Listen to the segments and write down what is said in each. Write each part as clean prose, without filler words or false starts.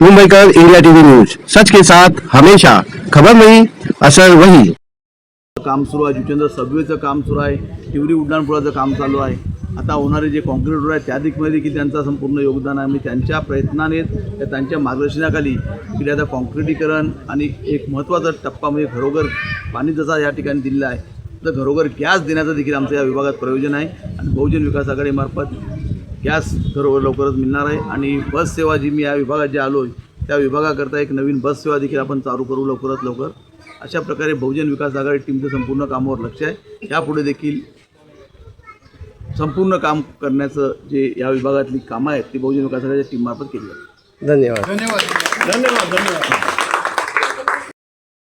मुंबईकर India TV news, सच के साथ हमेशा, खबर नहीं असर वही। काम सुरू आहे, जुचंद्र सबवेचं काम सुरू आहे, तिवरी उड्डाणपुलाचं काम चालू आहे। आता होणारे जे कॉन्क्रीट रोड आहे त्या दिशेमध्ये देखील त्यांचं संपूर्ण योगदान आहे। मी त्यांच्या प्रयत्नाने त्यांच्या मार्गदर्शनाखाली की आता कॉन्क्रिटीकरण आणि एक महत्त्वाचा टप्पा म्हणजे घरोघर पाणी जसा या ठिकाणी दिलेला आहे, तर घरोघर गॅस देण्याचं देखील आमचं या विभागात प्रयोजन आहे आणि बहुजन विकास आघाडीमार्फत गॅस घरोघर लवकरच मिळणार आहे। आणि बस सेवा जी मी या विभागात जे आलो आहे त्या विभागाकरता एक नवीन बस सेवा देखील आपण चालू करू लवकरात लवकर। अशा प्रकारे बहुजन विकास आघाडी टीमचं संपूर्ण कामावर लक्ष आहे। यापुढे देखील संपूर्ण काम करण्याचं जे या विभागातली कामं आहेत ती बहुजन विकास आघाडीच्या टीममार्फत केली आहेत। धन्यवाद। धन्यवाद धन्यवाद धन्यवाद।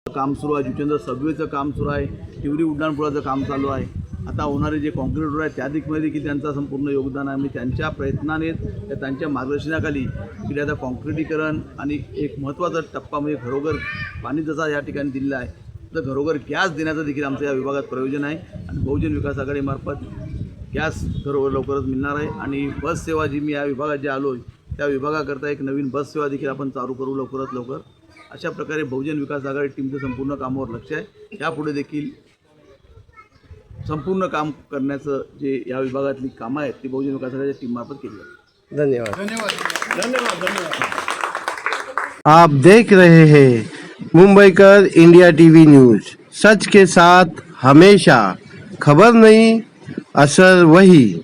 काम सुरू आहे, जुचंद्र सबवेचं काम सुरू आहे, तिवरी उड्डाणपुलाचं काम चालू आहे। आता होणारे जे कॉन्क्रीट रोड आहे त्या दिशेमध्ये देखील त्यांचं संपूर्ण योगदान आहे। मी त्यांच्या प्रयत्नाने त्यांच्या मार्गदर्शनाखाली की आता कॉन्क्रिटीकरण आणि एक महत्त्वाचा टप्पा म्हणजे घरोघर पाणी जसा या ठिकाणी दिलेला आहे, तर घरोघर गॅस देण्याचं देखील आमचं या विभागात प्रयोजन आहे आणि बहुजन विकास आघाडीमार्फत गॅस घरोघर लवकरच मिळणार आहे। आणि बस सेवा जी मी या विभागात जे आलो आहे त्या विभागाकरता एक नवीन बस सेवा देखील आपण चालू करू लवकरात लवकर। अशा प्रकारे बहुजन विकास आघाडी टीमचं संपूर्ण कामावर लक्ष आहे। यापुढे देखील संपूर्ण काम करण्याचं जे या विभागातली कामं आहेत ती बहुजन विकास आघाडीच्या टीममार्फत केली आहेत। धन्यवाद। धन्यवाद धन्यवाद धन्यवाद। आप देख रहे हैं मुंबईकर इंडिया टीवी न्यूज, सच के साथ हमेशा, खबर नहीं असर वही।